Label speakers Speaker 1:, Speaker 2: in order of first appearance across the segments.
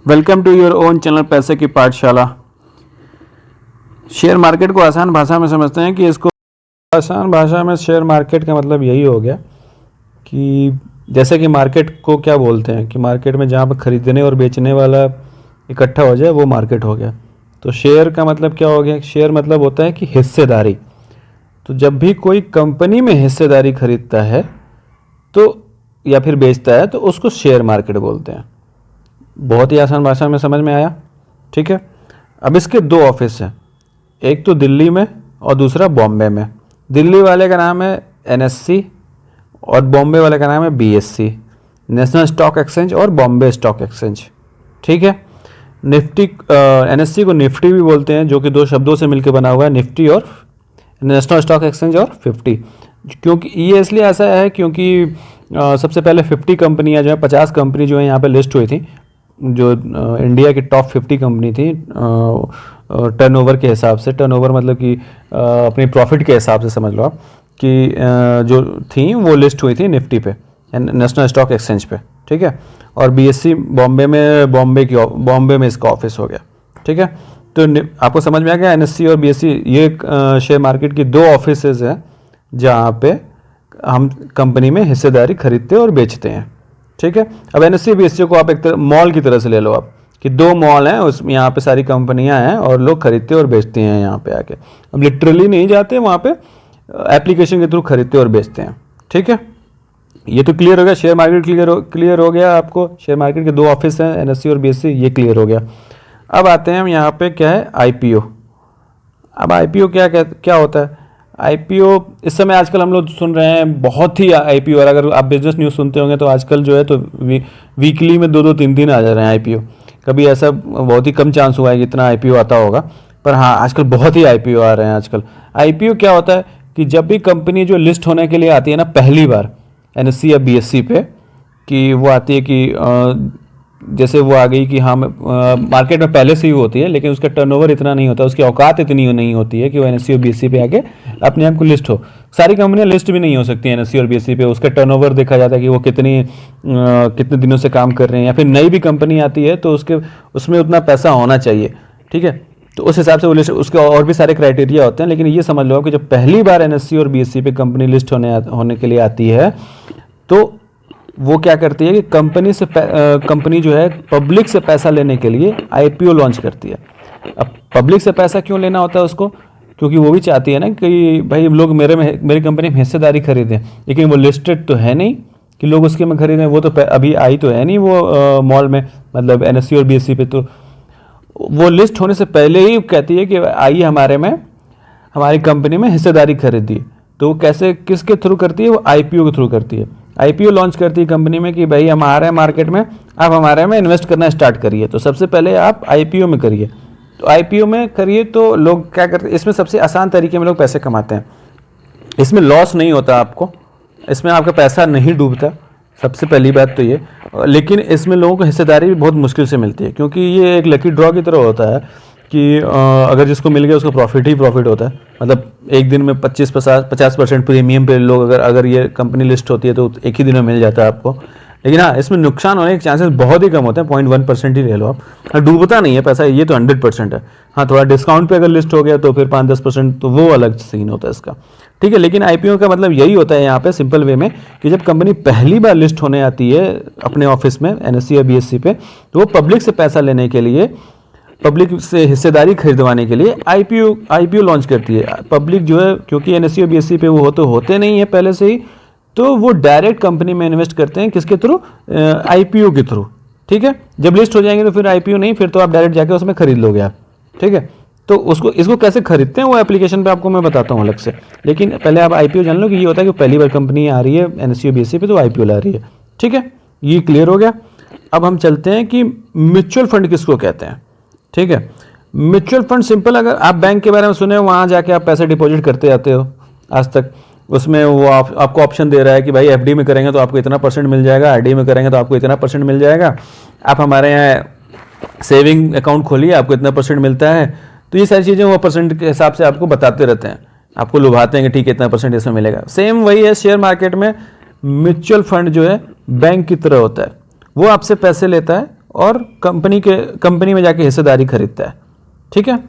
Speaker 1: Welcome to your own channel Paise ki पाठशाला। Share market को आसान भाषा में समझते हैं कि इसको आसान भाषा में शेयर मार्केट का मतलब यही हो गया कि जैसे कि मार्केट को क्या बोलते हैं कि मार्केट में जहाँ पर खरीदने और बेचने वाला इकट्ठा हो जाए वो मार्केट हो गया। तो शेयर का मतलब क्या हो गया? शेयर मतलब होता है कि हिस्सेदारी। तो जब भी कोई कंपनी में हिस्सेदारी खरीदता है तो या फिर बेचता है तो उसको शेयर मार्केट बोलते हैं। बहुत ही आसान भाषा में समझ में आया, ठीक है। अब इसके दो ऑफिस हैं, एक तो दिल्ली में और दूसरा बॉम्बे में। दिल्ली वाले का नाम है NSE और बॉम्बे वाले का नाम है BSE, नेशनल स्टॉक एक्सचेंज और बॉम्बे स्टॉक एक्सचेंज, ठीक है। निफ्टी NSE को निफ्टी भी बोलते हैं, जो कि दो शब्दों से मिलकर बना हुआ है, निफ्टी और नेशनल स्टॉक एक्सचेंज और 50। क्योंकि ये इसलिए ऐसा है क्योंकि सबसे पहले 50 कंपनियां जो है 50 कंपनी जो है यहाँ पे लिस्ट हुई थी, जो इंडिया की टॉप 50 कंपनी थी टर्नओवर के हिसाब से। टर्नओवर मतलब कि अपनी प्रॉफिट के हिसाब से समझ लो आप कि जो थी वो लिस्ट हुई थी निफ्टी पे, नेशनल स्टॉक एक्सचेंज पे, ठीक है। और BSE बॉम्बे में इसका ऑफिस हो गया, ठीक है। तो आपको समझ में आ गया NSE और BSE ये शेयर मार्केट की दो ऑफिसेज हैं जहाँ पे हम कंपनी में हिस्सेदारी खरीदते और बेचते हैं, ठीक है। अब NSE BSE को आप एक मॉल की तरह से ले लो आप कि दो मॉल हैं, उसमें यहाँ पे सारी कंपनियां हैं और लोग खरीदते और बेचते हैं यहाँ पे आके। अब लिटरली नहीं जाते वहाँ पे, एप्लीकेशन के थ्रू खरीदते और बेचते हैं, ठीक है। ये तो क्लियर हो गया, शेयर मार्केट क्लियर हो गया आपको। शेयर मार्केट के दो ऑफिस हैं NSE और BSE, ये क्लियर हो गया। अब आते हैं हम यहाँ पे क्या है IPO। अब IPO क्या होता है? IPO इस समय आजकल हम लोग सुन रहे हैं बहुत ही IPO, और अगर आप बिजनेस न्यूज़ सुनते होंगे तो आजकल जो है तो वीकली में 2-2 3-3 आ जा रहे हैं IPO। कभी ऐसा बहुत ही कम चांस हुआ है कि इतना IPO आता होगा, पर हाँ आजकल बहुत ही IPO आ रहे हैं आजकल। IPO क्या होता है कि जब भी कंपनी जो लिस्ट होने के लिए आती है ना पहली बार NSE या BSE पे, कि वो आती है कि जैसे वो आ गई कि हाँ मार्केट में पहले से ही होती है लेकिन उसका टर्नओवर इतना नहीं होता, उसकी औकात इतनी नहीं होती है कि वो NSE और BSE पे आके अपने आप को लिस्ट हो। सारी कंपनियां लिस्ट भी नहीं हो सकती NSE और BSE पे। उसका टर्नओवर देखा जाता है कि वो कितने दिनों से काम कर रहे हैं, या फिर नई भी कंपनी आती है तो उसमें उतना पैसा होना चाहिए, ठीक है। तो उस हिसाब से वो लिस्ट, उसके और भी सारे क्राइटेरिया होते हैं। लेकिन ये समझ लो कि जब पहली बार NSE और BSE पे कंपनी लिस्ट होने के लिए आती है तो वो क्या करती है कि कंपनी जो है पब्लिक से पैसा लेने के लिए IPO लॉन्च करती है। अब पब्लिक से पैसा क्यों लेना होता है उसको? क्योंकि वो भी चाहती है ना कि भाई लोग मेरी कंपनी में हिस्सेदारी खरीदें, लेकिन वो लिस्टेड तो है नहीं कि लोग उसके में खरीदें। वो तो अभी आई तो है नहीं वो मॉल में, मतलब NSE और BSE पे। तो वो लिस्ट होने से पहले ही कहती है कि आइए हमारी कंपनी में हिस्सेदारी खरीदिए। तो वो कैसे, किसके थ्रू करती है? वो IPO के थ्रू करती है। IPO लॉन्च करती है कंपनी में कि भाई हम आ रहे हैं मार्केट में, आप हमारे में इन्वेस्ट करना स्टार्ट करिए। तो सबसे पहले आप IPO में करिए। तो IPO में करिए तो लोग क्या करते हैं, इसमें सबसे आसान तरीके में लोग पैसे कमाते हैं। इसमें लॉस नहीं होता आपको, इसमें आपका पैसा नहीं डूबता, सबसे पहली बात तो ये। लेकिन इसमें लोगों को हिस्सेदारी भी बहुत मुश्किल से मिलती है, क्योंकि ये एक लकी ड्रॉ की तरह होता है कि अगर जिसको मिल गया उसको प्रॉफिट ही प्रॉफिट होता है। मतलब एक दिन में 50% प्रीमियम पे लोग अगर ये कंपनी लिस्ट होती है तो एक ही दिन में मिल जाता है आपको। लेकिन हाँ, इसमें नुकसान होने के चांसेस बहुत ही कम होते हैं, 0.1% ही ले लो आप। हाँ, डूबता नहीं है पैसा, ये तो 100% है। हाँ, थोड़ा डिस्काउंट पे अगर लिस्ट हो गया तो फिर 5-10% तो वो अलग सीन होता है इसका, ठीक है। लेकिन IPO का मतलब यही होता है यहाँ पे सिंपल वे में कि जब कंपनी पहली बार लिस्ट होने आती है अपने ऑफिस में NSE या BSE पे, तो वो पब्लिक से पैसा लेने के लिए, पब्लिक से हिस्सेदारी खरीदवाने के लिए IPO लॉन्च करती है। पब्लिक जो है, क्योंकि NSE और BSE पे वो होते नहीं है पहले से ही, तो वो डायरेक्ट कंपनी में इन्वेस्ट करते हैं। किसके थ्रू? IPO के थ्रू, ठीक है। जब लिस्ट हो जाएंगे तो फिर IPO नहीं, फिर तो आप डायरेक्ट जाके उसमें खरीद लोगे आप, ठीक है। तो इसको कैसे खरीदते हैं वो एप्लीकेशन पे आपको मैं बताता हूँ अलग से। लेकिन पहले आप IPO जान लो कि ये होता है कि पहली बार कंपनी आ रही है NSE और BSE पे तो IPO ला रही है, ठीक है। ये क्लियर हो गया। अब हम चलते हैं कि म्यूचुअल फंड किसको कहते हैं, ठीक है। म्यूचुअल फंड सिंपल, अगर आप बैंक के बारे में सुने, वहाँ जाके आप पैसे डिपॉजिट करते जाते हो आज तक। उसमें वो आपको ऑप्शन दे रहा है कि भाई FD में करेंगे तो आपको इतना % मिल जाएगा, RD में करेंगे तो आपको इतना % मिल जाएगा, आप हमारे यहाँ सेविंग अकाउंट खोलिए आपको इतना % मिलता है। तो ये सारी चीज़ें वो % के हिसाब से आपको बताते रहते हैं, आपको लुभाते हैं कि ठीक है इतना % इसमें मिलेगा। सेम वही है शेयर मार्केट में। म्यूचुअल फंड जो है बैंक की तरह होता है, वो आपसे पैसे लेता है और कंपनी में जाके हिस्सेदारी खरीदता है, ठीक है।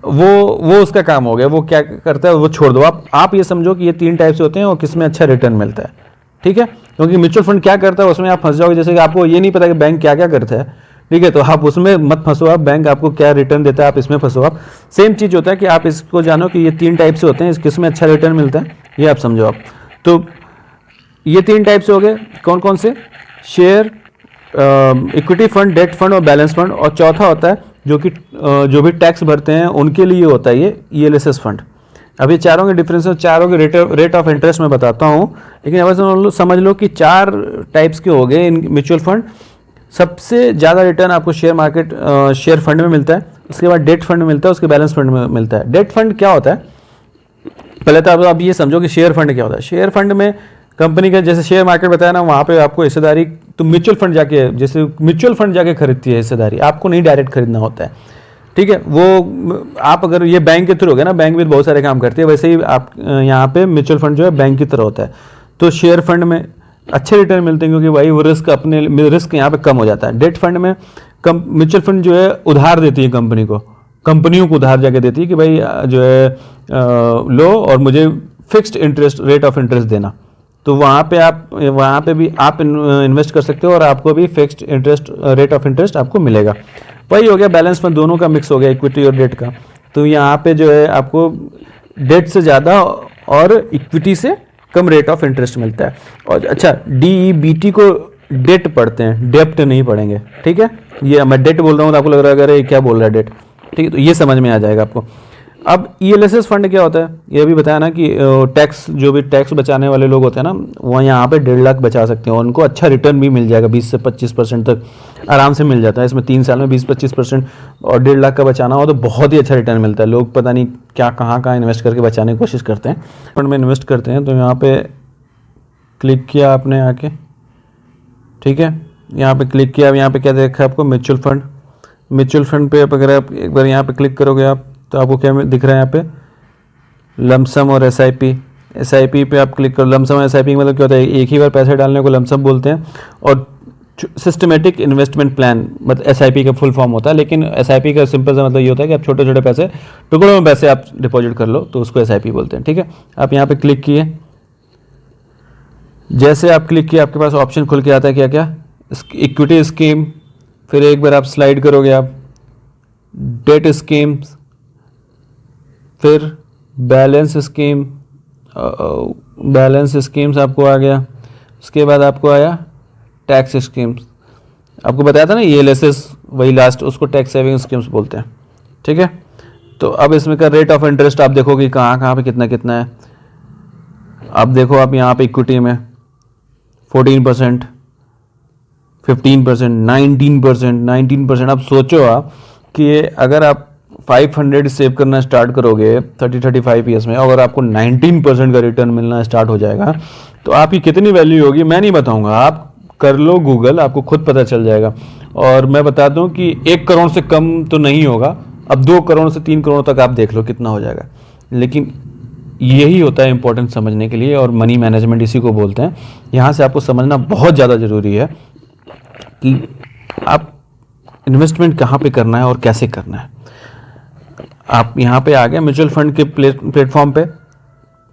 Speaker 1: वो उसका काम हो गया। वो क्या करता है वो छोड़ दो। आप ये समझो कि ये 3 टाइप से होते हैं और किसमें अच्छा रिटर्न मिलता है, ठीक है। क्योंकि म्यूचुअल फंड क्या करता है उसमें आप फंस जाओगे, जैसे कि आपको ये नहीं पता कि बैंक क्या क्या करता है, ठीक है। तो आप उसमें मत फंसो, आप बैंक आपको क्या रिटर्न देता है आप इसमें फंसो। आप सेम चीज़ होता है कि आप इसको जानो कि ये 3 टाइप से होते हैं, किसमें अच्छा रिटर्न मिलता है ये आप समझो। आप तो ये 3 टाइप से हो गए, कौन कौन से? Share, equity fund, debt fund और बैलेंस फंड। और चौथा होता है जो भी टैक्स भरते हैं उनके लिए होता है ये ELSS फंड। अब ये चारों के डिफरेंस, चारों के रेट ऑफ इंटरेस्ट मैं बताता हूँ, लेकिन अब समझ लो कि 4 टाइप्स के हो गए इन म्यूचुअल फंड। सबसे ज़्यादा रिटर्न आपको शेयर फंड में मिलता है, उसके बाद डेट फंड में मिलता है, उसके बैलेंस फंड में मिलता है। डेट फंड क्या होता है? पहले तो आप ये समझो कि शेयर फंड क्या होता है। शेयर फंड में कंपनी का, जैसे शेयर मार्केट बताया ना, वहाँ पे आपको हिस्सेदारी तो म्यूचुअल फंड जाके खरीदती है हिस्सेदारी, आपको नहीं डायरेक्ट खरीदना होता है, ठीक है। वो आप अगर ये बैंक के थ्रू हो गया ना, बैंक भी बहुत सारे काम करती है, वैसे ही आप यहाँ पे म्यूचुअल फंड जो है बैंक की तरह होता है। तो शेयर फंड में अच्छे रिटर्न मिलते हैं क्योंकि भाई वो रिस्क यहाँ पे कम हो जाता है। डेट फंड में म्यूचुअल फंड जो है उधार देती है कंपनियों को उधार जाके देती है कि भाई जो है लो और मुझे फिक्स्ड रेट ऑफ इंटरेस्ट देना। तो वहाँ पे भी आप इन्वेस्ट कर सकते हो और आपको भी फिक्स्ड रेट ऑफ इंटरेस्ट आपको मिलेगा। वही हो गया बैलेंस फंड, दोनों का मिक्स हो गया, इक्विटी और डेट का। तो यहाँ पे जो है आपको डेट से ज़्यादा और इक्विटी से कम रेट ऑफ इंटरेस्ट मिलता है। और अच्छा, DEBT को डेट पढ़ते हैं, डेप्ट नहीं पढ़ेंगे, ठीक है। ये मैं डेट बोल रहा हूँ तो आपको लग रहा है अगर ये क्या बोल रहा है डेट, ठीक है। तो ये समझ में आ जाएगा आपको। अब ELSS फंड क्या होता है ये भी बताया ना कि जो भी टैक्स बचाने वाले लोग होते हैं ना, वो यहाँ पे 1.5 लाख बचा सकते हैं और उनको अच्छा रिटर्न भी मिल जाएगा, 20 से 25% तक आराम से मिल जाता है। इसमें 3 साल में 20-25% और 1.5 लाख का बचाना हो तो बहुत ही अच्छा रिटर्न मिलता है। लोग पता नहीं क्या कहाँ इन्वेस्ट करके बचाने की कोशिश करते हैं, फंड में इन्वेस्ट करते हैं। तो यहाँ पर क्लिक किया आपने आके, ठीक है। यहाँ पर क्लिक किया, अब यहाँ पर क्या देखा आपको? म्यूचुअल फंड पे अगर आप एक बार यहाँ पर क्लिक करोगे आप, तो आपको क्या दिख रहा है यहाँ पे? लमसम और SIP पे आप क्लिक करो। लमसम और SIP मतलब क्या होता है? एक ही बार पैसे डालने को लमसम बोलते हैं, और सिस्टमेटिक इन्वेस्टमेंट प्लान मतलब SIP का फुल फॉर्म होता है। लेकिन SIP का सिंपल सा मतलब ये होता है कि आप छोटे छोटे पैसे, टुकड़ों में पैसे आप डिपॉजिट कर लो, तो उसको SIP बोलते हैं, ठीक है। आप यहाँ पे क्लिक किए, जैसे आप क्लिक किए आपके पास ऑप्शन खुल के आता है क्या क्या? इक्विटी स्कीम, फिर एक बार आप स्लाइड करोगे आप डेट स्कीम्स, फिर बैलेंस स्कीम्स आपको आ गया। उसके बाद आपको आया टैक्स स्कीम्स। आपको बताया था ना ELSS, वही लास्ट, उसको टैक्स सेविंग स्कीम्स बोलते हैं, ठीक है। तो अब इसमें का रेट ऑफ इंटरेस्ट आप देखोगे कहाँ पे कितना कितना है। अब देखो आप यहाँ पे इक्विटी में 14%, 15%, 19%। अब सोचो आप कि अगर आप 500 सेव करना स्टार्ट करोगे 30-35 ईयर्स में, अगर आपको 19% का रिटर्न मिलना स्टार्ट हो जाएगा तो आपकी कितनी वैल्यू होगी मैं नहीं बताऊंगा, आप कर लो गूगल, आपको खुद पता चल जाएगा। और मैं बता दूं कि 1 करोड़ से कम तो नहीं होगा, अब 2 करोड़ से 3 करोड़ तक आप देख लो कितना हो जाएगा। लेकिन यही होता है इंपॉर्टेंट समझने के लिए, और मनी मैनेजमेंट इसी को बोलते हैं। यहाँ से आपको समझना बहुत ज़्यादा ज़रूरी है कि आप इन्वेस्टमेंट कहाँ पे करना है और कैसे करना है। आप यहाँ पे आ गए म्यूचुअल फंड के प्लेटफॉर्म पे,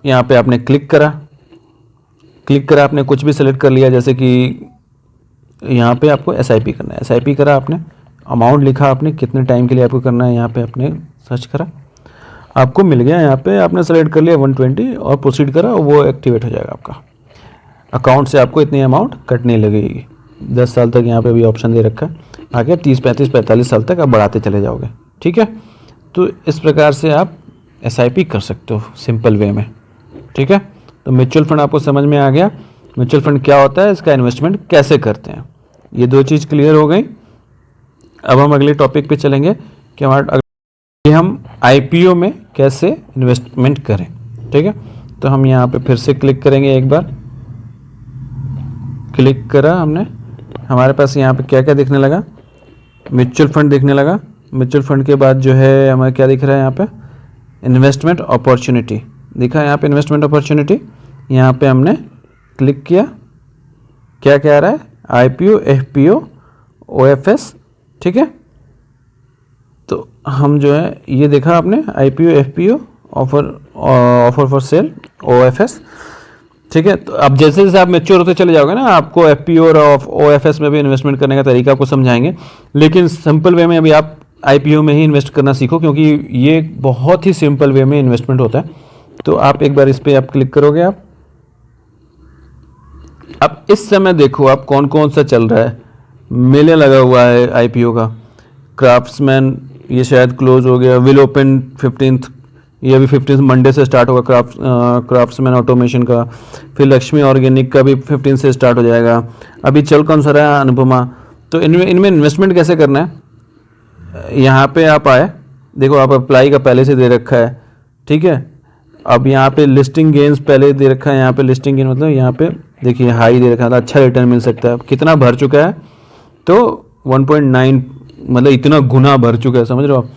Speaker 1: यहाँ पे आपने क्लिक करा, आपने कुछ भी सेलेक्ट कर लिया, जैसे कि यहाँ पे आपको SIP करना है, SIP करा आपने, अमाउंट लिखा आपने, कितने टाइम के लिए आपको करना है, यहाँ पे आपने सर्च करा, आपको मिल गया। यहाँ पे आपने सेलेक्ट कर लिया 120 और प्रोसीड करा, वो एक्टिवेट हो जाएगा आपका अकाउंट से। आपको इतनी अमाउंट कटने लगेगी। 10 साल तक यहाँ पे भी ऑप्शन दे रखा है, आगे 30, 35, 45 साल तक आप बढ़ाते चले जाओगे, ठीक है। तो इस प्रकार से आप SIP कर सकते हो सिंपल वे में, ठीक है। तो म्यूचुअल फंड आपको समझ में आ गया, म्यूचुअल फंड क्या होता है, इसका इन्वेस्टमेंट कैसे करते हैं, ये 2 चीज़ क्लियर हो गई। अब हम अगले टॉपिक पे चलेंगे कि हम IPO में कैसे इन्वेस्टमेंट करें, ठीक है। तो हम यहाँ पे फिर से क्लिक करेंगे, एक बार क्लिक करा हमने, हमारे पास यहाँ पे क्या क्या दिखने लगा? म्यूचुअल फंड दिखने लगा। म्यूचुअल फंड के बाद जो है हमें क्या दिख रहा है यहाँ पे? इन्वेस्टमेंट अपॉर्चुनिटी दिखा है यहाँ पे, इन्वेस्टमेंट अपॉर्चुनिटी। यहाँ पे हमने क्लिक किया, क्या क्या आ रहा है? IPO, FPO, OFS ठीक है। तो हम जो है ये देखा आपने IPO FPO offer for sale OFS, ठीक है। तो अब जैसे जैसे आप मैच्योर होते चले जाओगे ना, आपको FPO और OFS में भी इन्वेस्टमेंट करने का तरीका आपको समझाएंगे, लेकिन सिंपल वे में अभी आप IPO में ही इन्वेस्ट करना सीखो, क्योंकि ये बहुत ही सिंपल वे में इन्वेस्टमेंट होता है। तो आप एक बार इस पर आप क्लिक करोगे आप। अब इस समय देखो आप कौन कौन सा चल रहा है, मेले लगा हुआ है IPO का। क्राफ्ट्समैन ये शायद क्लोज हो गया, विल ओपन 15th, ये अभी 15th मंडे से स्टार्ट होगा क्राफ्ट्समैन ऑटोमेशन का। फिर लक्ष्मी ऑर्गेनिक का भी 15 से स्टार्ट हो जाएगा। अभी चल कौन सा रहा है, अनुपमा। तो इनमें इन्वेस्टमेंट कैसे करना है, यहाँ पे आप आए, देखो आप अप्लाई का पहले से दे रखा है, ठीक है। अब यहाँ पे लिस्टिंग गेन्स पहले दे रखा है, यहाँ पे लिस्टिंग गेन मतलब यहाँ पे देखिए हाई दे रखा है, अच्छा रिटर्न मिल सकता है। कितना भर चुका है, तो 1.9 मतलब इतना गुना भर चुका है, समझ रहे हो आप।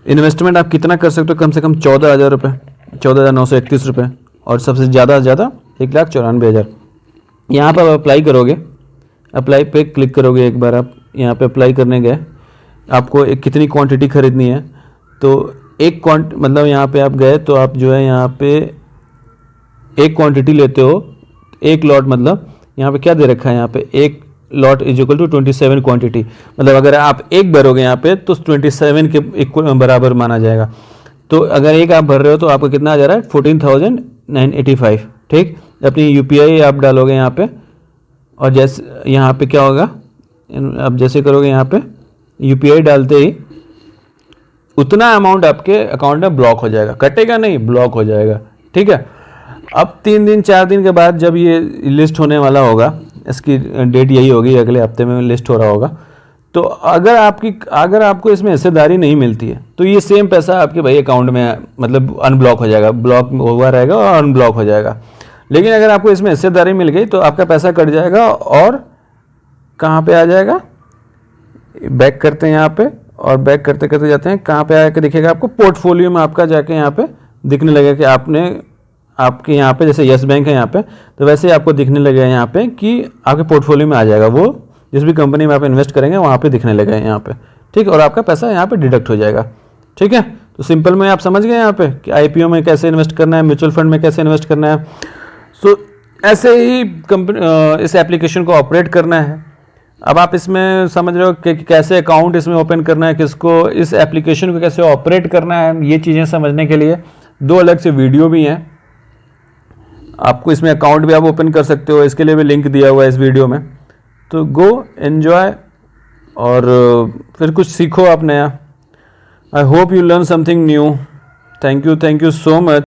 Speaker 1: इन्वेस्टमेंट आप कितना कर सकते हो, कम से कम 14,000 रुपये, 14,931 रुपये, और सबसे ज़्यादा से ज़्यादा 1,94,000। यहाँ पर आप अप्लाई करोगे, अप्लाई पे क्लिक करोगे, एक बार आप यहाँ पे अप्लाई करने गए, आपको एक कितनी क्वांटिटी खरीदनी है, तो एक मतलब यहाँ पे आप गए तो आप जो है यहाँ पे एक क्वांटिटी लेते हो, एक लॉट, मतलब यहाँ पे क्या दे रखा है, यहाँ पे एक lot is equal to 27 quantity, मतलब अगर आप एक भरोगे यहाँ पे तो 27 के बराबर माना जाएगा। तो अगर एक आप भर रहे हो तो आपको कितना आ जा रहा है, 14,985, ठीक। अपनी UPI आप डालोगे यहाँ पे, और जैसे यहाँ पे क्या होगा, अब जैसे करोगे यहाँ पे UPI डालते ही उतना अमाउंट आपके अकाउंट में ब्लॉक हो जाएगा, कटेगा नहीं, ब्लॉक हो जाएगा, ठीक है। अब 3 दिन 4 दिन के बाद जब ये लिस्ट होने वाला होगा, इसकी डेट यही होगी, अगले हफ्ते में लिस्ट हो रहा होगा, तो अगर आपको इसमें हिस्सेदारी नहीं मिलती है तो ये सेम पैसा आपके भाई अकाउंट में मतलब अनब्लॉक हो जाएगा, ब्लॉक हुआ रहेगा और अनब्लॉक हो जाएगा। लेकिन अगर आपको इसमें हिस्सेदारी मिल गई तो आपका पैसा कट जाएगा, और कहाँ पे आ जाएगा, बैक करते हैं यहाँ पे, और बैक करते करते जाते हैं, कहाँ पे आके दिखेगा आपको, पोर्टफोलियो में आपका जाके यहाँ पे दिखने लगेगा कि आपके यहाँ पे जैसे यस बैंक है यहाँ पे, तो वैसे आपको दिखने लगेगा यहाँ पे कि आपके पोर्टफोलियो में आ जाएगा, वो जिस भी कंपनी में आप इन्वेस्ट करेंगे वहाँ पे दिखने लगेगा यहाँ पे, ठीक। और आपका पैसा यहाँ पे डिडक्ट हो जाएगा, ठीक है। तो सिंपल में आप समझ गए यहाँ पे कि IPO में कैसे इन्वेस्ट करना है, म्यूचुअल फंड में कैसे इन्वेस्ट करना है। सो ऐसे ही इस एप्लीकेशन को ऑपरेट करना है। अब आप इसमें समझ रहे हो कि कैसे अकाउंट इसमें ओपन करना है, किसको इस एप्लीकेशन को कैसे ऑपरेट करना है, ये चीज़ें समझने के लिए 2 अलग से वीडियो भी हैं। आपको इसमें अकाउंट भी आप ओपन कर सकते हो, इसके लिए भी लिंक दिया हुआ है इस वीडियो में। तो गो एन्जॉय और फिर कुछ सीखो आप नया। I hope you learn something new. Thank you so much.